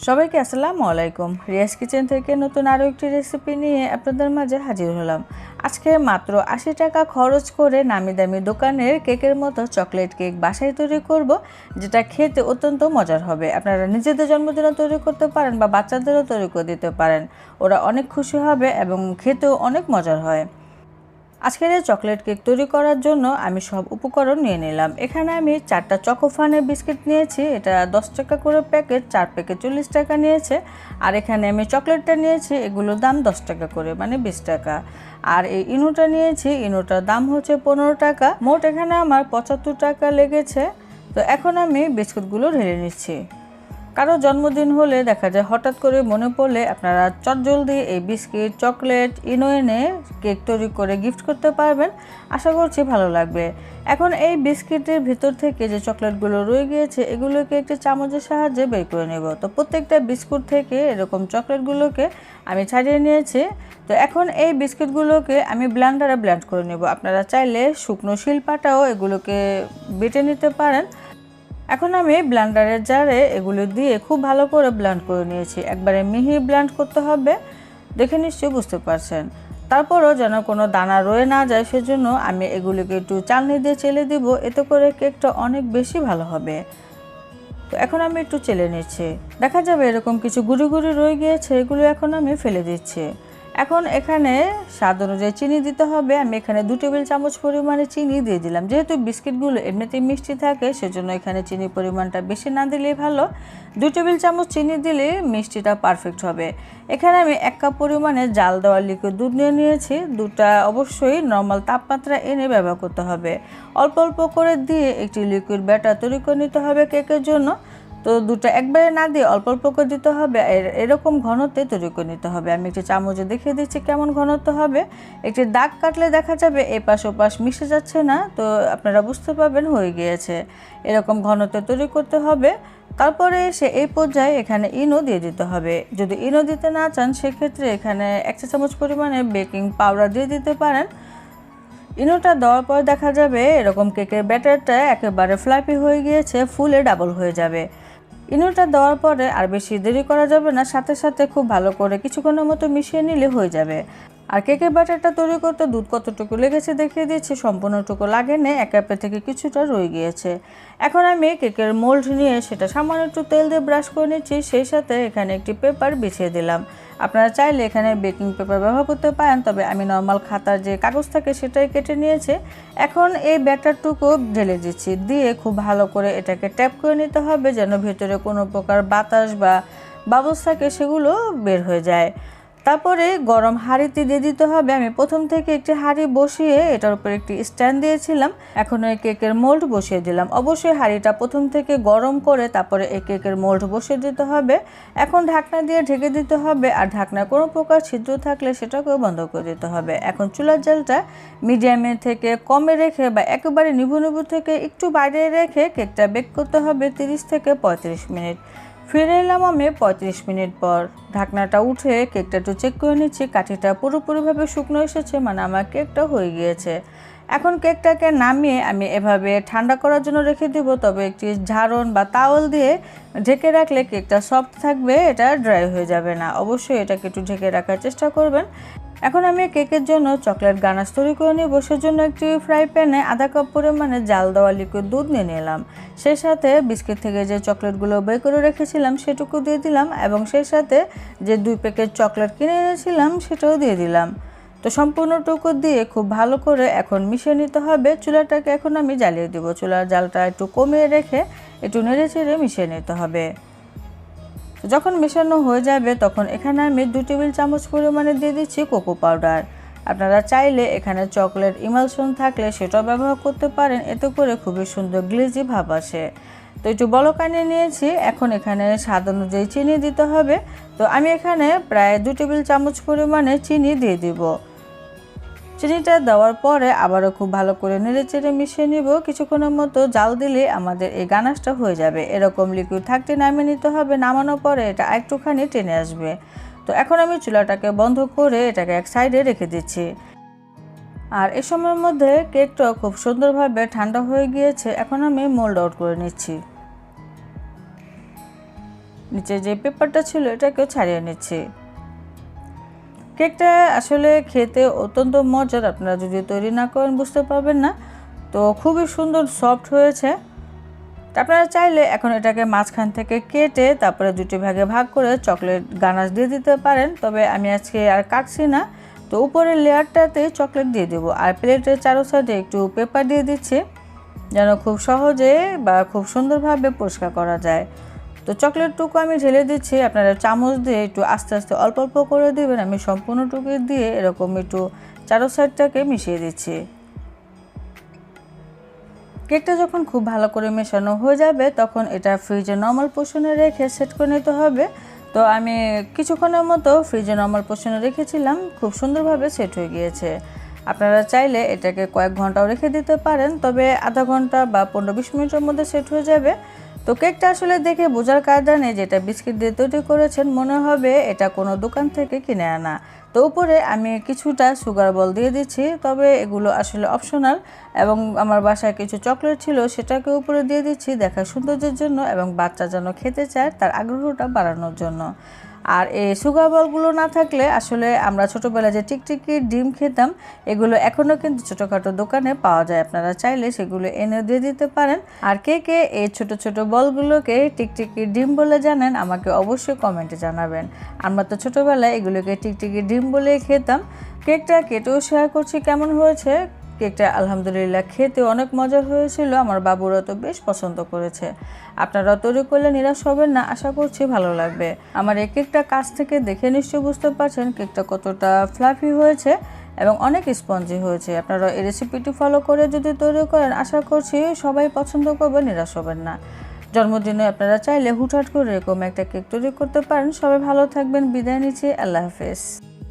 সবাইকে আসসালামু আলাইকুম। রিয়াজ কিচেন থেকে নতুন আরও একটি রেসিপি নিয়ে আপনাদের মাঝে হাজির হলাম। আজকে মাত্র ৮০ টাকা খরচ করে নামি দামি দোকানের কেকের মতো চকলেট কেক বাসায় তৈরি করব, যেটা খেতে অত্যন্ত মজার হবে। আপনারা নিজেদের জন্মদিনে তৈরি করতে পারেন বা বাচ্চাদেরও তৈরি করে দিতে পারেন, ওরা অনেক খুশি হবে এবং খেতেও অনেক মজার হয়। আজকের এই চকলেট কেক তৈরি করার জন্য আমি সব উপকরণ নিয়ে নিলাম। এখানে আমি 4টা চকোফানের বিস্কিট নিয়েছি, এটা 10 টাকা করে প্যাকেট, 4 প্যাকেট 40 টাকা নিয়েছে। আর এখানে আমি চকলেটটা নিয়েছি, এগুলোর দাম 10 টাকা করে, মানে 20 টাকা। আর এই ইনোটা নিয়েছি, ইনোটার দাম হচ্ছে 15 টাকা। মোট এখানে আমার 75 টাকা লেগেছে। তো এখন আমি বিস্কুটগুলো ঢেলে নিচ্ছি। কারো জন্মদিন হলে দেখা যায় হঠাৎ করে মনে পড়লে আপনারা চটজলদি এই বিস্কিট, চকলেট, ইনো এনে কেক তৈরি করে গিফট করতে পারবেন। আশা করছি ভালো লাগবে। এখন এই বিস্কিটের ভিতর থেকে যে চকলেটগুলো রয়ে গিয়েছে এগুলোকে একটি চামচের সাহায্যে বের করে নেব। তো প্রত্যেকটা বিস্কুট থেকে এরকম চকলেটগুলোকে আমি ছাড়িয়ে নিয়েছি। তো এখন এই বিস্কিটগুলোকে আমি ব্লেন্ডারে ব্লেন্ড করে নেব। আপনারা চাইলে শুকনো শিলপাটাও এগুলোকে বেটে নিতে পারেন। এখন আমি ব্লেন্ডারের জারে এগুলো দিয়ে খুব ভালো করে ব্লেন্ড করে নিয়েছি। একবারে মিহি ব্লেন্ড করতে হবে, দেখে নিশ্চয়ই বুঝতে পারছেন। তারপরও যেন কোনো দানা রয়ে না যায় সেজন্য আমি এগুলোকে একটু চালনি দিয়ে চেলে দিব, এতে করে কেকটা অনেক বেশি ভালো হবে। তো এখন আমি একটু চেলে নিচ্ছি, দেখা যাবে এরকম কিছু গুঁড়ি গুঁড়ি রয়ে গিয়েছে, এগুলো এখন আমি ফেলে দিচ্ছি। এখন এখানে স্বাদ অনুযায়ী চিনি দিতে হবে। আমি এখানে 2 টেবিল চামচ পরিমাণে চিনি দিয়ে দিলাম। যেহেতু বিস্কিটগুলো এমনিতেই মিষ্টি থাকে সেজন্য এখানে চিনির পরিমাণটা বেশি না দিলেই ভালো। 2 টেবিল চামচ চিনি দিলে মিষ্টিটা পারফেক্ট হবে। এখানে আমি 1 কাপ পরিমাণে জাল দেওয়া লিকুইড দুধ নিয়ে নিয়েছি। দুধটা অবশ্যই নর্মাল তাপমাত্রা এনে ব্যবহার করতে হবে। অল্প অল্প করে দিয়ে একটি লিকুইড ব্যাটার তৈরি করে নিতে হবে কেকের জন্য। তো দুধটা একবারে না দিয়ে অল্প অল্প করে দিতে হবে, এরকম ঘনত্বে তৈরি করে নিতে হবে। আমি একটি চামচে দেখিয়ে দিচ্ছি কেমন ঘনত্ব হবে। একটি দাগ কাটলে দেখা যাবে এপাশ ওপাশ মিশে যাচ্ছে না, তো আপনারা বুঝতে পারবেন হয়ে গিয়েছে। এরকম ঘনত্বে তৈরি করতে হবে। তারপরে এসে এই পর্যায়ে এখানে ইনো দিয়ে দিতে হবে। যদি ইনো দিতে না চান সেক্ষেত্রে এখানে 1 চা চামচ পরিমাণে বেকিং পাউডার দিয়ে দিতে পারেন। ইনোটা দেওয়ার পর দেখা যাবে এরকম কেকের ব্যাটারটা একেবারে ফ্লাফি হয়ে গিয়েছে, ফুলে ডাবল হয়ে যাবে। ইনোটা দেওয়ার পরে আর বেশি দেরি করা যাবে না, সাথে সাথে খুব ভালো করে কিছুক্ষণের মতো মিশিয়ে নিলে হয়ে যাবে। আর কেকের ব্যাটারটা তৈরি করতে দুধ কতটুকু লেগেছে দেখিয়ে দিচ্ছি, সম্পূর্ণটুকু লাগেনি, 1 কাপের থেকে কিছুটা রয়ে গিয়েছে। এখন আমি কেকের মোল্ড নিয়ে সেটা সামান্য একটু তেল দিয়ে ব্রাশ করে নিচ্ছি, সেই সাথে এখানে একটি পেপার বিছিয়ে দিলাম। আপনারা চাইলে এখানে বেকিং পেপার ব্যবহার করতে পারেন, তবে আমি নর্মাল খাতার যে কাগজ থাকে সেটাই কেটে নিয়েছি। এখন এই ব্যাটারটুকু ঢেলে দিচ্ছি, দিয়ে খুব ভালো করে এটাকে ট্যাপ করে নিতে হবে যেন ভেতরে কোনো প্রকার বাতাস বা বাবলস থাকে সেগুলো বের হয়ে যায়। তারপরে গরম হাঁড়িতে দিয়ে দিতে হবে। আমি প্রথম থেকে একটি হাঁড়ি বসিয়ে এটার উপর একটি স্ট্যান্ড দিয়েছিলাম, এখন এই কেকের মোল্ড বসিয়ে দিলাম। অবশ্যই হাঁড়িটা প্রথম থেকে গরম করে তারপরে এই কেকের মোল্ড বসিয়ে দিতে হবে। এখন ঢাকনা দিয়ে ঢেকে দিতে হবে, আর ঢাকনা কোনো প্রকার ছিদ্র থাকলে সেটাকেও বন্ধ করে দিতে হবে। এখন চুলার জালটা মিডিয়ামে থেকে কমে রেখে বা একেবারে নিভু নিভু থেকে একটু বাইরে রেখে কেকটা বেক করতে হবে 30 থেকে 35 মিনিট। ফিরে এলাম আমি 35 মিনিট পর। ঢাকনাটা উঠে কেকটা একটু চেক করে নিচ্ছি, কাঠিটা পুরোপুরিভাবে শুকনো এসেছে, মানে আমার কেকটা হয়ে গিয়েছে। এখন কেকটাকে নামিয়ে আমি এভাবে ঠান্ডা করার জন্য রেখে দিব, তবে একটি ঝাড়ন বা তাওয়াল দিয়ে ঢেকে রাখলে কেকটা সফট থাকবে, এটা ড্রাই হয়ে যাবে না। অবশ্যই এটাকে একটু ঢেকে রাখার চেষ্টা করবেন। এখন আমি কেকের জন্য চকলেট গানাশ তৈরি করে নিব। সেজন্য একটি ফ্রাই প্যানে 1/2 কাপ পরিমাণে জাল দেওয়া লিকুইড দুধ নিয়ে নিলাম। সেই সাথে বিস্কিট থেকে যে চকলেটগুলো বের করে রেখেছিলাম সেটুকু দিয়ে দিলাম, এবং সেই সাথে যে 2 প্যাকেট চকলেট কিনে এনেছিলাম সেটাও দিয়ে দিলাম। তো সম্পূর্ণটুকু দিয়ে খুব ভালো করে এখন মিশিয়ে নিতে হবে। চুলাটাকে এখন আমি জ্বালিয়ে দিব, চুলার জালটা একটু কমিয়ে রেখে একটু নেড়ে চেড়ে মিশিয়ে নিতে হবে। যখন মেশানো হয়ে যাবে তখন এখানে আমি 2 টেবিল চামচ পরিমাণে দিয়ে দিচ্ছি কোকো পাউডার। আপনারা চাইলে এখানে চকলেট ইমালশন থাকলে সেটাও ব্যবহার করতে পারেন, এতে করে খুবই সুন্দর গ্লেজি ভাব আসে। তো একটু বলক আনিয়ে নিয়েছি, এখন এখানে স্বাদ অনুযায়ী চিনি দিতে হবে। তো আমি এখানে প্রায় 2 টেবিল চামচ পরিমাণে চিনি দিয়ে দিব। চিনিটা দেওয়ার পরে আবারও খুব ভালো করে নেড়েচেড়ে মিশিয়ে নিব। কিছুক্ষণের মতো জাল দিলে আমাদের এই গানাশটা হয়ে যাবে। এরকম লিকুইড থাকতে নামিয়ে নিতে হবে, নামানোর পরে এটা একটুখানি টেনে আসবে। তো এখন আমি চুলাটাকে বন্ধ করে এটাকে এক সাইডে রেখে দিচ্ছি। আর এই সময়ের মধ্যে কেকটা খুব সুন্দরভাবে ঠান্ডা হয়ে গিয়েছে। এখন আমি মোল্ড আউট করে নিচ্ছি। নিচে যে পেপারটা ছিল এটাকেও ছাড়িয়ে নিচ্ছি। কেকটা আসলে খেতে অত্যন্ত মজার, আপনারা যদি তৈরি না করেন বুঝতে পারবেন না। তো খুবই সুন্দর সফট হয়েছে। আপনারা চাইলে এখন এটাকে মাঝখান থেকে কেটে তারপরে দুটি ভাগে ভাগ করে চকলেট গানাশ দিয়ে দিতে পারেন, তবে আমি আজকে আর কাটছি না। তো উপরের লেয়ারটাতে চকলেট দিয়ে দেবো, আর প্লেটের চারো সাইডে একটু পেপার দিয়ে দিচ্ছি যেন খুব সহজে বা খুব সুন্দরভাবে পরিষ্কার করা যায়। তো চকলেটটুকু আমি ঢেলে দিচ্ছি, আপনারা চামচ দিয়ে একটু আস্তে আস্তে অল্প অল্প করে দেবেন। আমি সম্পূর্ণটুকু দিয়ে এরকম একটু চারো সাইডটাকে মিশিয়ে দিচ্ছি। কেকটা যখন খুব ভালো করে মেশানো হয়ে যাবে তখন এটা ফ্রিজে নর্মাল পোর্শনে রেখে সেট করে নিতে হবে। তো আমি কিছুক্ষণের মতো ফ্রিজে নর্মাল পোর্শনে রেখেছিলাম, খুব সুন্দরভাবে সেট হয়ে গিয়েছে। আপনারা চাইলে এটাকে কয়েক ঘন্টাও রেখে দিতে পারেন, তবে আধা ঘন্টা বা 15-20 মিনিটের মধ্যে সেট হয়ে যাবে। তো কেকটা আসলে দেখে বোঝার কায়দা নেই যে এটা বিস্কিট দিয়ে তৈরি করেছেন, মনে হবে এটা কোনো দোকান থেকে কিনে আনা। তো উপরে আমি কিছুটা সুগার বল দিয়ে দিচ্ছি, তবে এগুলো আসলে অপশনাল, এবং আমার বাসায় কিছু চকলেট ছিল সেটাকে উপরে দিয়ে দিচ্ছি দেখার সৌন্দর্যের জন্য এবং বাচ্চা যেন খেতে চায় তার আগ্রহটা বাড়ানোর জন্য। আর এই সুগার বলগুলো না থাকলে আসলে আমরা ছোটোবেলায় যে টিকটিকি ডিম খেতাম এগুলো এখনও কিন্তু ছোটোখাটো দোকানে পাওয়া যায়, আপনারা চাইলে সেগুলো এনে দিয়ে দিতে পারেন। আর কে কে এই ছোট ছোট বলগুলোকে টিকটিকি ডিম বলে জানেন আমাকে অবশ্যই কমেন্টে জানাবেন। আমরা তো ছোটোবেলায় এগুলোকে টিকটিকি ডিম বলে খেতাম। কেকটা কেটেও শেয়ার করছি কেমন হয়েছে। কেকটা আলহামদুলিল্লাহ খেতে অনেক মজার হয়েছিল, আমার বাবুরা তো বেশ পছন্দ করেছে। আপনারা তৈরি করলে নিরাশ হবেন না, আশা করছি ভালো লাগবে। আমার এই কেকটা কাছ থেকে দেখে নিশ্চয়ই বুঝতে পারছেন কেকটা কতটা ফ্লাফি হয়েছে এবং অনেক স্পঞ্জি হয়েছে। আপনারা এই রেসিপিটি ফলো করে যদি তৈরি করেন আশা করছি সবাই পছন্দ করবে, নিরাশ হবেন না। জন্মদিনে আপনারা চাইলে হুটহাট করে এরকম একটা কেক তৈরি করতে পারেন। সবাই ভালো থাকবেন, বিদায় নিচ্ছি, আল্লাহ হাফেজ।